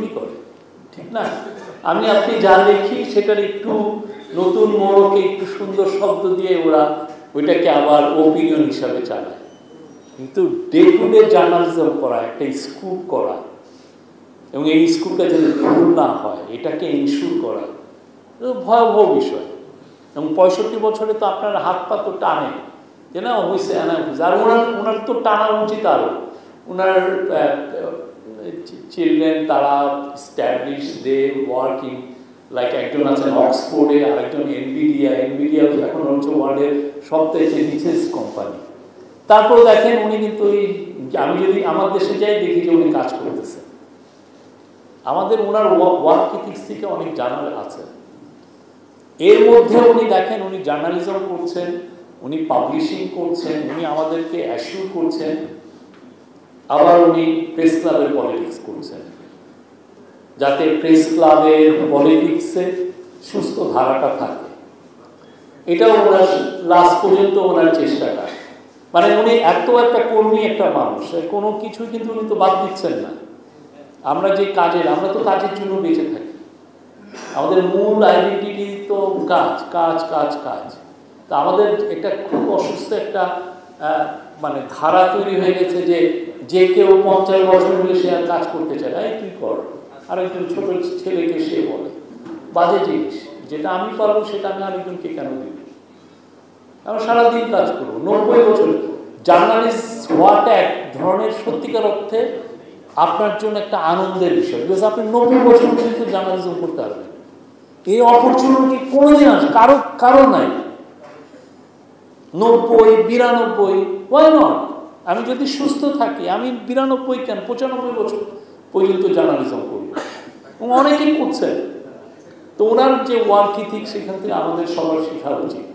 চুরি করে, ঠিক না? আমি আপনি যা দেখি সেটার একটু নতুন মোড়কে একটু সুন্দর শব্দ দিয়ে ওরা ওইটাকে আবার ওপিনিয়ন হিসাবে চালায়। কিন্তু ডে টু ডে জার্নালিজম করা, একটা স্কুপ করা, এবং এই স্কুপটা যদি ভুল না হয় এটাকে ইনস্যুর করা ভয়াবহ বিষয়। এবং 65 বছরে তো আপনার হাত পা তো টানে যে না হয়েছে না হয়েছে, আর ওনার তো টানা উচিত আরও। ওনার চিলড্রেন তারা স্ট্যাবলিশ, দে ওয়ার্কিং, লাইক একজন আছেন অক্সফোর্ডে, আর একজন এনভিডিয়া এখন হচ্ছে ওয়ার্ল্ডের সবথেকে রিচেস্ট কোম্পানি। তারপর দেখেন উনি কিন্তু আমি যদি আমার দেশে যাই দেখি যে উনি কাজ করতেছেন। আমাদের ওনার ওয়ার্ক ইথিক্স থেকে অনেক জানার আছে। এর মধ্যে উনি দেখেন উনি জার্নালিজম করছেন, উনি পাবলিশিং করছেন, উনি আমাদেরকে অ্যাসিউর করছেন, আবার উনি প্রেস ক্লাবের পলিটিক্স করছেন, যাতে প্রেস ক্লাবের পলিটিক্সে সুস্থ ধারাটা থাকে। এটাও ওনার লাস্ট পর্যন্ত ওনার চেষ্টাটা, মানে উনি এত একটা কর্মী একটা মানুষ, কোনো কিছু কিন্তু উনি তো বাদ দিচ্ছেন না। আমরা তো কাজের জন্য বেঁচে থাকি, আমাদের মূল আইডেন্টিটি তো কাজ কাজ কাজ কাজ। তা আমাদের একটা খুব অসুস্থ একটা মানে ধারা তৈরি হয়ে গেছে যে কেউ 50 বছর হলে সে আর কাজ করতে চায় না, এই তুই কর। আর একজন ছোট ছেলেকে সে বলে বাজে জিনিস, যেটা আমি পারবো সেটা আমি আরেকজনকে কেন দিব? আমরা সারাদিন কাজ করবো। 90 বছর জার্নালিস্ট হওয়াটা এক ধরনের সত্যিকার অর্থে আপনার জন্য একটা আনন্দের বিষয়, বিকজ আপনি 90 বছর পর্যন্ত জার্নালিজম করতে পারবেন। এই অপরচুনিটি কোনোদিন কারো নাই। 90, 92, ওয়াই নট? আমি যদি সুস্থ থাকি আমি 92 কেন 95 বছর পর্যন্ত জার্নালিজম করব, এবং অনেকেই করছে। তো ওনার যে ওয়ার্ক ইথিক সেখান থেকে আমাদের সবার শেখা উচিত।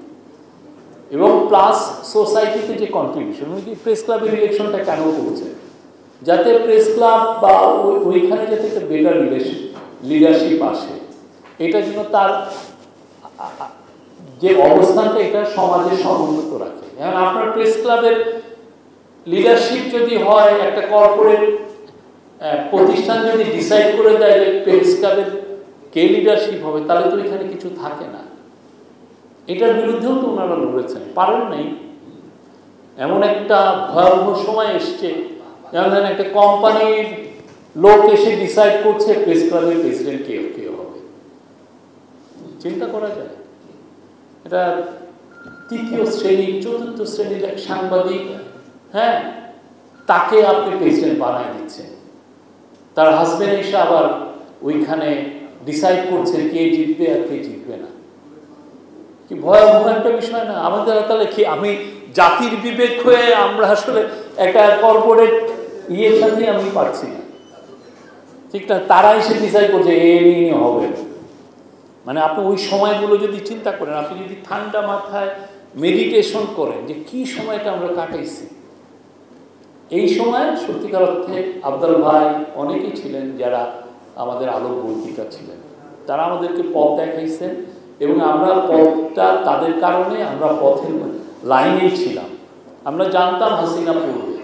এবং প্লাস সোসাইটিতে যে কন্ট্রিবিউশন, উনি প্রেস ক্লাবের ইলেকশনটা কেন করছে, যাতে প্রেস ক্লাব বা ওইখানে যাতে একটা বেটার লিডারশিপ আসে, এটা জন্য তার যে অবস্থানটা এটা সমাজের সমুন্নত রাখে। এখন আপনার প্রেস ক্লাবের লিডারশিপ যদি হয়, একটা কর্পোরেট প্রতিষ্ঠান যদি ডিসাইড করে দেয় যে প্রেস ক্লাবের কে লিডারশিপ হবে, তাহলে তো এখানে কিছু থাকে না। এটার বিরুদ্ধেও তো ওনারা লড়েছেন, পারেন নাই। এমন একটা ভয়াবহ সময় এসছে, যেমন একটা কোম্পানির লোক এসে ডিসাইড করছে প্রেস ক্লাবের প্রেসিডেন্ট কে হবে। চিন্তা করা যায়, এটা তৃতীয় শ্রেণী চতুর্থ শ্রেণীর এক সাংবাদিক, হ্যাঁ, তাকে আপনি প্রেসিডেন্ট বানায় দিচ্ছেন। তার হাজবেন্ড এসে আবার ওইখানে ডিসাইড করছে কে জিতবে আর কে জিতবে না। কি ভয়াবহ একটা বিষয় না? আমাদের তাহলে কি আমি জাতির বিবেক হয়ে আমরা আসলে একটা কর্পোরেট ইয়ের সাথে আমি পারছি না, ঠিক না? তারা এসে ডিসাইড করছে এ নিয়ে হবে। মানে আপনি ওই সময়গুলো যদি চিন্তা করেন, আপনি যদি ঠান্ডা মাথায় মেডিটেশন করেন যে কি সময়টা আমরা কাটাইছি, এই সময় সত্যিকার অর্থে আফজাল ভাই অনেকেই ছিলেন যারা আমাদের আলোকবর্তিকা ছিলেন, তারা আমাদেরকে পথ দেখাইছেন, এবং আমরা পথটা তাদের কারণে আমরা পথের লাইনেই ছিলাম। আমরা জানতাম হাসিনা পড়বে,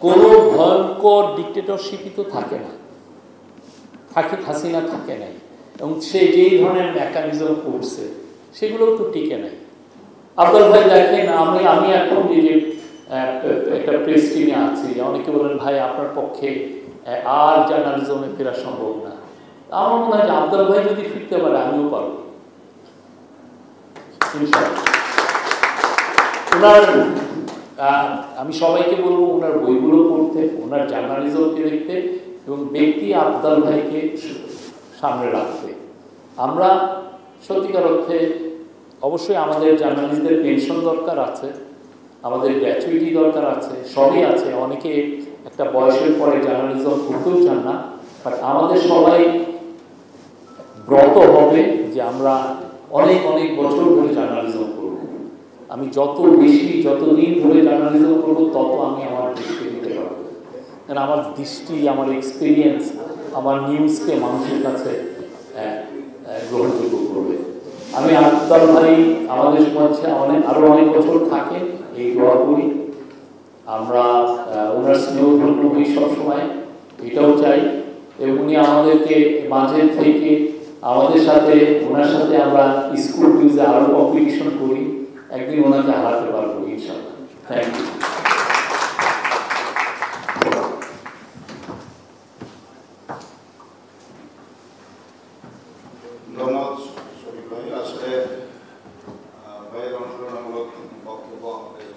কোনো ভয়ঙ্কর ডিক্টেটরশিপই তো থাকে না, হাসিনা থাকে নাই, এবং সে যেই ধরনের মেকানিজম করছে সেগুলোও তো টিকে নাই। আফজাল ভাই দেখেন, আমি এখন যে একটা প্রেস টিমে আছি, অনেকে বলেন ভাই আপনার পক্ষে আর জার্নালিজমে ফেরা সম্ভব না। আমার মনে হয় যে আফজাল ভাই যদি ফিরতে পারে আমিও পারব। ওনার আমি সবাইকে বলবো ওনার বইগুলো পড়তে, ওনার জার্নালিজমকে দেখতে, এবং ব্যক্তি আফজাল ভাইকে সামনে রাখতে। আমরা সত্যিকার অর্থে অবশ্যই আমাদের জার্নালিস্টদের পেনশন দরকার আছে, আমাদের গ্র্যাচুইটি দরকার আছে, সবই আছে। অনেকে একটা বয়সের পরে জার্নালিজম করতেও চান না, বাট আমাদের সবাই ব্রত হবে যে আমরা অনেক অনেক বছর ধরে জার্নালিজম করব। আমি যতদিন ধরে জার্নালিজম করবো তত আমি আমার দৃষ্টি দিতে পারবো, কারণ আমার দৃষ্টি, আমার এক্সপিরিয়েন্স আমার নিউজকে মানুষের কাছে গ্রহণযোগ্য করবে। আমি আফজাল ভাই আমাদের মধ্যে আরো অনেক বছর থাকে এই দোয়া করি। আমরা ওনার স্নেহ ধন্য হই সবসময়, এটাও চাই। এবং উনি আমাদেরকে মাঝে থেকে আমাদের সাথে ওনার সাথে আমরা স্কুল কুইজে আরো কম্পিটিশন করি, একদিন ওনাকে হারাতে পারবো ইনশাআল্লাহ। Thank you. ধন্যবাদ শফিক ভাই। আসলে ভাইয়ের অনুপ্রেরণামূলক বক্তব্য আমাদের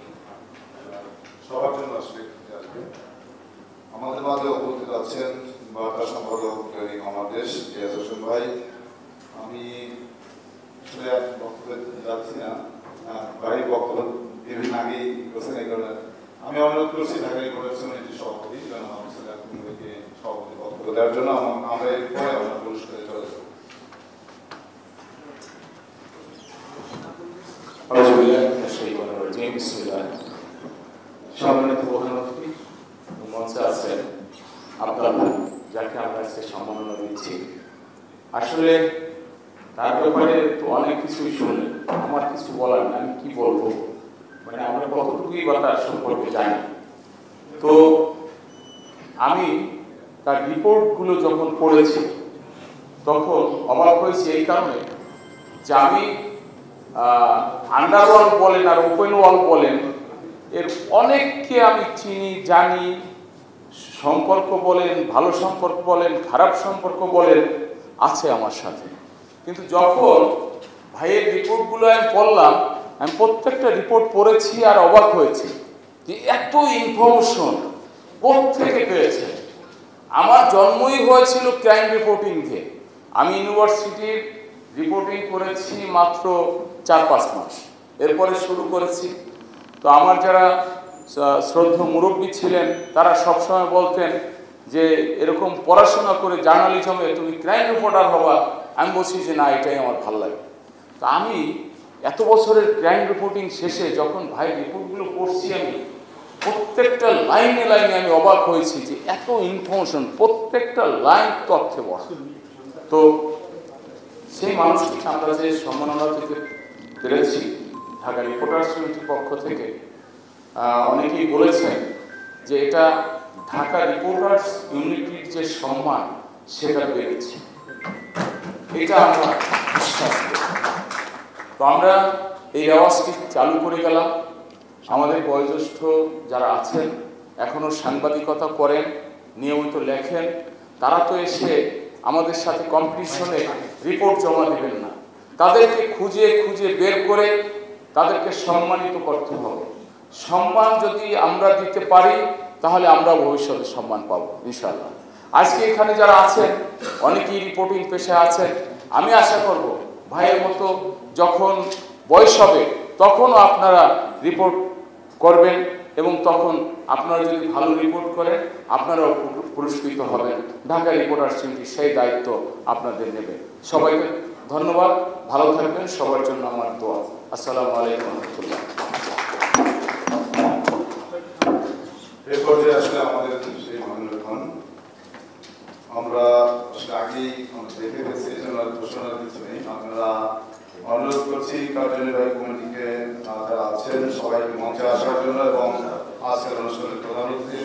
সবার জন্য আসলে আসবে। আমাদের মাঝে উপস্থিত আছেন বার্তা সম্পাদক আমাদের রিয়াজ হোসেন ভাই। আমি আসলে বক্তব্য যাচ্ছি না, ভাই বক্তব্য বিভিন্ন আগেই বলছেন, এই কারণে আমি অনুরোধ করছি ঢাকা রিপোর্টার্স কমিটির সভাপতি সভাপতি বক্তব্য দেওয়ার জন্য। আমরা এরপরে আমরা পুরস্কারে চলে যাব। সম্মানিত প্রধান অতিথি মঞ্চে আছেন আপনার, যাকে আমরা আজকে সম্মাননা দিচ্ছি, আসলে তার ব্যাপারে তো অনেক কিছুই শুনলেন। আমার কিছু বলার না, আমি কি বলবো, মানে আমরা কতটুকুই বা তার সম্পর্কে জানি। তো আমি তার রিপোর্টগুলো যখন পড়েছি তখন অবাক হয়েছি এই কারণে যে আমি আন্ডারওয়াল বলেন আর ওপেন ওয়াল বলেন, এর অনেককে আমি চিনি, জানি, সম্পর্ক বলেন, ভালো সম্পর্ক বলেন, খারাপ সম্পর্ক বলেন, আছে আমার সাথে। কিন্তু যখন ভাইয়ের রিপোর্টগুলো আমি পড়লাম, আমি প্রত্যেকটা রিপোর্ট পড়েছি আর অবাক হয়েছি যে এত ইনফরমেশন কোত্থেকে পেয়েছে। আমার জন্মই হয়েছিল ক্রাইম রিপোর্টিং দিয়ে। আমি ইউনিভার্সিটির রিপোর্টিং করেছি মাত্র 4-5 মাস, এরপরে শুরু করেছি। তো আমার যারা শ্রদ্ধেয় মুরব্বী ছিলেন তারা সবসময় বলতেন যে এরকম পড়াশোনা করে জার্নালিজমে তুমি ক্রাইম রিপোর্টার হবা। আমি বলছি যে না, এটাই আমার ভালো লাগে। তো আমি এত বছরের ক্রাইম রিপোর্টিং শেষে যখন ভাই রিপোর্টগুলো পড়ছি, আমি প্রত্যেকটা লাইনে লাইনে আমি অবাক হয়েছি যে এত ইনফরমেশন, প্রত্যেকটা লাইন তথ্যে ভরা। তো সেই মানুষটিকে আমরা যে সম্মাননা থেকে পেরেছি ঢাকা রিপোর্টার্স কমিটির পক্ষ থেকে, অনেকেই বলেছেন যে এটা ঢাকা রিপোর্টার্স ইউনিটির যে সম্মান সেটা বেড়েছে, এটা আমরা বিশ্বাস করি। তো আমরা এই রেওয়াজটি চালু করে গেলাম। আমাদের বয়োজ্যেষ্ঠ যারা আছেন, এখনো সাংবাদিকতা করেন, নিয়মিত লেখেন, তারা তো এসে আমাদের সাথে কম্পিটিশনে রিপোর্ট জমা দেবেন না। তাদেরকে খুঁজে খুঁজে বের করে তাদেরকে সম্মানিত করতে হবে। সম্মান যদি আমরা দিতে পারি তাহলে আমরা ভবিষ্যতে সম্মান পাবো ইনশাআল্লাহ। আজকে এখানে যারা আছেন অনেকেই রিপোর্টিং পেশায় আছেন। আমি আশা করব ভাইয়ের মতো যখন বয়স হবে তখনও আপনারা রিপোর্ট করবেন, এবং তখন আপনারা যদি ভালো রিপোর্ট করেন আপনারাও পুরস্কৃত হবেন। ঢাকা রিপোর্টার্স কমিটি সেই দায়িত্ব আপনাদের নেবে। সবাইকে ধন্যবাদ, ভালো থাকবেন, সবার জন্য আমার দোয়া। আসসালামু আলাইকুম ওয়া রাহমাতুল্লাহ। এই পর্যায়ে আসলে আমাদের সেই মাননীয় আমরা আগেই দেখে গেছি, এই জন্য ঘোষণার কিছু নেই। আপনারা অনুরোধ করছি কার্যনির্বাহী কমিটিকে যারা আছেন সবাইকে মঞ্চে আসার জন্য এবং আজকের অনুষ্ঠানের প্রধান অতিথি